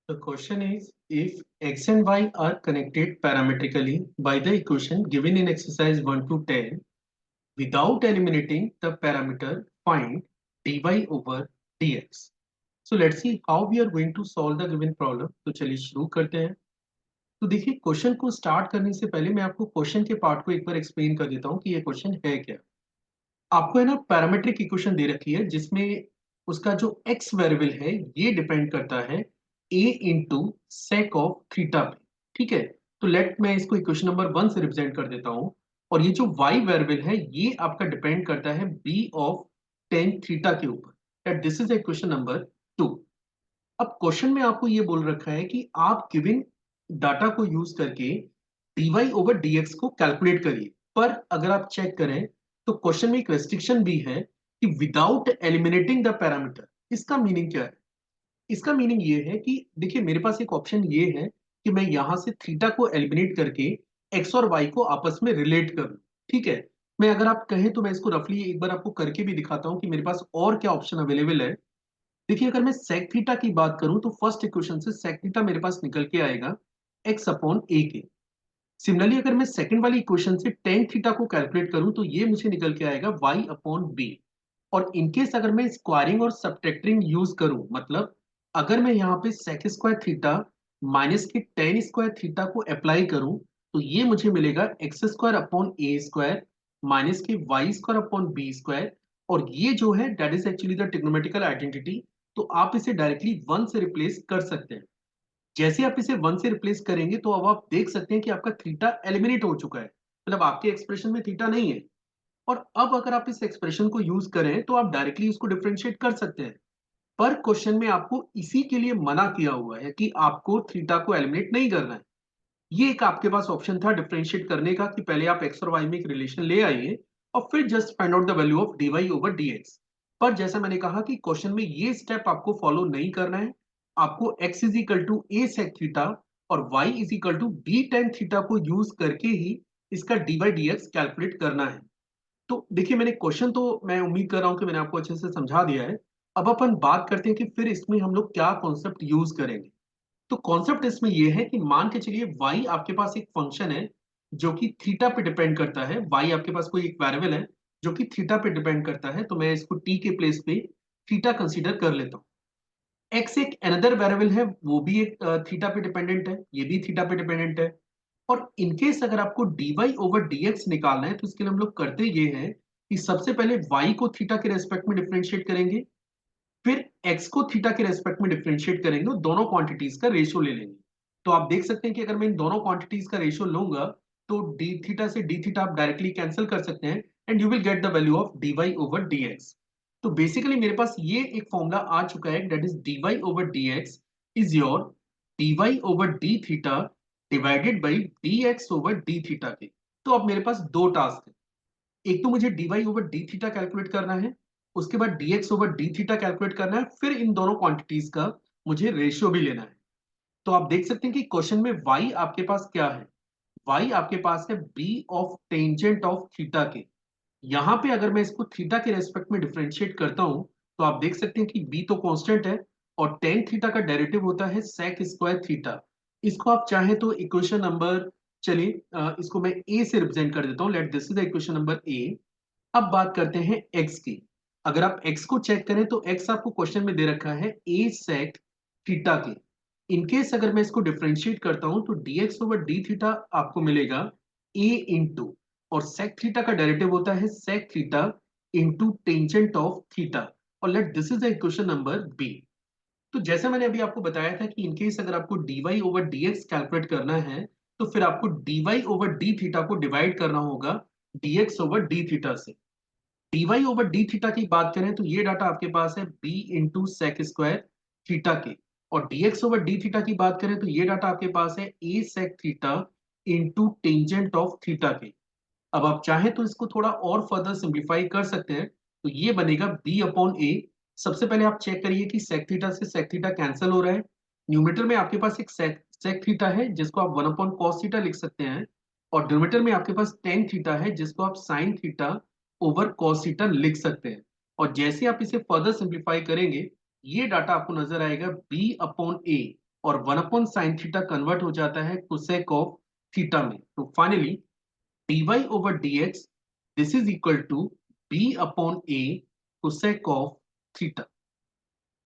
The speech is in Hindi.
The question is, if x and y are connected parametrically by the equation given in exercise 1 to 10, without eliminating the parameter, find dy over dx. So let's see how we are going to solve the given problem. तो चलिए शुरू करते हैं। तो देखिए, क्वेश्चन को स्टार्ट करने से पहले मैं आपको क्वेश्चन के पार्ट को एक बार एक्सप्लेन कर देता हूँ कि ये क्वेश्चन है क्या। आपको है ना पैरामीट्रिक इक्वेशन दे रखी है जिसमें उसका जो एक्स वेरिएबल है ये डिपेंड करता है ए इंटू सेक ऑफ थीटा पे। ठीक है, तो लेट मैं इसको इक्वेशन नंबर 1 से रिप्रेजेंट कर देता हूं। और ये जो वाई वेरिएबल है ये आपका डिपेंड करता है बी ऑफ टेन थीटा के ऊपर। This is equation number 2। अब क्वेश्चन में आपको ये बोल रखा है कि आप गिवन डाटा को यूज करके dy ओवर dx को कैलकुलेट करिए। पर अगर आप चेक करें तो क्वेश्चन में एक रेस्ट्रिक्शन भी है कि विदाउट एलिमिनेटिंग द पैरामीटर। इसका मीनिंग क्या है? इसका मीनिंग ये है कि देखिए, मेरे पास एक ऑप्शन ये है कि मैं यहां से थीटा को एलिमिनेट करके एक्स और वाई को आपस में रिलेट करूं। ठीक है, मैं अगर आप कहें तो मैं इसको रफली एक बार आपको करके भी दिखाता हूं कि मेरे पास और क्या ऑप्शन अवेलेबल है। देखिए, अगर मैं सेक थीटा की बात करूं तो फर्स्ट इक्वेशन से सेक थीटा मेरे पास निकल के आएगा एक्स अपॉन ए के। सिमिलरली अगर मैं सेकंड वाली इक्वेशन से टेन थीटा को कैलकुलेट करूं तो ये मुझे निकल के आएगा वाई अपॉन बी। और इनकेस अगर मैं स्क्वायरिंग और सब्ट्रैक्टिंग यूज करूं, मतलब अगर मैं यहाँ पे सेक स्क्वायर थीटा माइनस के टेन स्क्वायर थीटा को अप्लाई करूं तो ये मुझे मिलेगा x square upon a square minus के y square upon b square. और ये जो है that is actually the trigonometrical identity. तो आप इसे डायरेक्टली वन से रिप्लेस कर सकते हैं। जैसे आप इसे वन से रिप्लेस करेंगे तो अब आप देख सकते हैं कि आपका थीटा एलिमिनेट हो चुका है, मतलब आपके एक्सप्रेशन में थीटा नहीं है। और अब अगर आप इस एक्सप्रेशन को यूज करें तो आप डायरेक्टली इसको डिफरेंशिएट कर सकते हैं। पर क्वेश्चन में आपको इसी के लिए मना किया हुआ है कि आपको थीटा को एलिमिनेट नहीं करना है। ये एक आपके पास ऑप्शन था डिफरेंशिएट करने का कि पहले आप एक्स और वाई में एक रिलेशन ले आइए और फिर just find out the value of dy over dx। पर जैसा मैंने कहा कि क्वेश्चन में ये स्टेप आपको फॉलो नहीं करना है। आपको x is equal to a sec theta और y is equal to b tan theta को यूज करके ही इसका dy dx कैलकुलेट करना है। तो देखिए, मैंने क्वेश्चन तो मैं उम्मीद कर रहा हूं कि मैंने आपको अच्छे से समझा दिया है। अब अपन बात करते हैं कि फिर इसमें हम लोग क्या कॉन्सेप्ट यूज करेंगे। तो कॉन्सेप्ट इसमें यह है कि मान के चलिए y आपके पास एक फंक्शन है जो कि थीटा पे डिपेंड करता है। y आपके पास कोई एक वेरिएबल है जो कि थीटा पे डिपेंड करता है, तो मैं इसको t के प्लेस पे थीटा कंसीडर कर लेता हूँ। x एक अनदर वेरिएबल है, वो भी एक थीटा पे डिपेंडेंट है, ये भी थीटा पे डिपेंडेंट है। और इनकेस अगर आपको dy ओवर dx निकालना है तो इसके लिए हम लोग करते ये हैं कि सबसे पहले y को थीटा के रेस्पेक्ट में डिफरेंशिएट करेंगे, फिर x को थीटा के रेस्पेक्ट में डिफरेंशिएट करेंगे और दोनों क्वांटिटीज का रेशियो ले लेंगे। तो आप देख सकते हैं कि अगर मैं इन दोनों क्वांटिटीज का रेशियो लूंगा तो डी थीटा से डी थीटा आप डायरेक्टली कैंसिल कर सकते हैं and you will get the value of dy over dx। तो बेसिकली मेरे पास ये एक फॉर्मूला आ चुका है, that is dy over dx is your dy over d theta divided by dx over d theta के। तो अब मेरे पास दो टास्क है। एक तो मुझे dy over d theta calculate करना है, उसके बाद dx over d theta calculate करना है, फिर इन दोनों क्वांटिटीज का मुझे रेशियो भी लेना है। तो आप देख सकते हैं कि क्वेश्चन में y आपके पास क्या है। y आपके पास है b of tangent of theta के। यहां पे अगर मैं इसको थीटा के रेस्पेक्ट में डिफरेंशिएट करता हूं तो आप देख सकते हैं कि b तो कांस्टेंट है और टेन थीटा का डेरिवेटिव होता है sec स्क्वायर थीटा। इसको आप चाहे तो इक्वेशन नंबर, चलिए इसको मैं a से रिप्रेजेंट कर देता हूं, late this is the equation number a। अब बात करते हैं x की। अगर आप x को चेक करें तो x आपको क्वेश्चन में दे रखा है a sec थीटा के। इनकेस अगर मैं इसको डिफरेंशिएट करता हूं तो dx ओवर d थीटा आपको मिलेगा a इंटू, और sec थीटा का डेरिवेटिव होता है sec theta into tangent of theta. और let this is the equation number b। तो जैसे मैंने अभी आपको बताया था कि इनकेस अगर आपको dy ओवर dx कैलकुलेट करना है तो फिर आपको dy ओवर d थीटा को डिवाइड करना होगा dx ओवर d थीटा से। dy ओवर d थीटा की बात करें तो ये डाटा आपके पास है b into sec square theta के। और dx ओवर d थीटा की बात करें तो ये डाटा आपके पास है a sec theta into tangent of theta के। अब आप चाहें तो इसको थोड़ा और फर्दर सिंप्लीफाई कर सकते हैं, तो ये बनेगा b अपॉन a। सबसे पहले आप चेक करिए कि सेक थीटा से सेक थीटा कैंसिल हो रहा है। न्यूमेटर में आपके पास एक सेक सेक थीटा है जिसको आप वन अपॉन कॉस थीटा लिख सकते हैं, और डिनोमिनेटर में आपके पास टेन थीटा है जिसको आप sine theta over cos theta लिख सकते हैं। और जैसे आप इसे फर्दर सिंप्लीफाई करेंगे ये डाटा आपको नजर आएगा b अपॉन a। और 1/sin थीटा कन्वर्ट हो जाता है कोसेक ऑफ थीटा में। तो finally dy over dx this is equal to b upon a cosec of theta।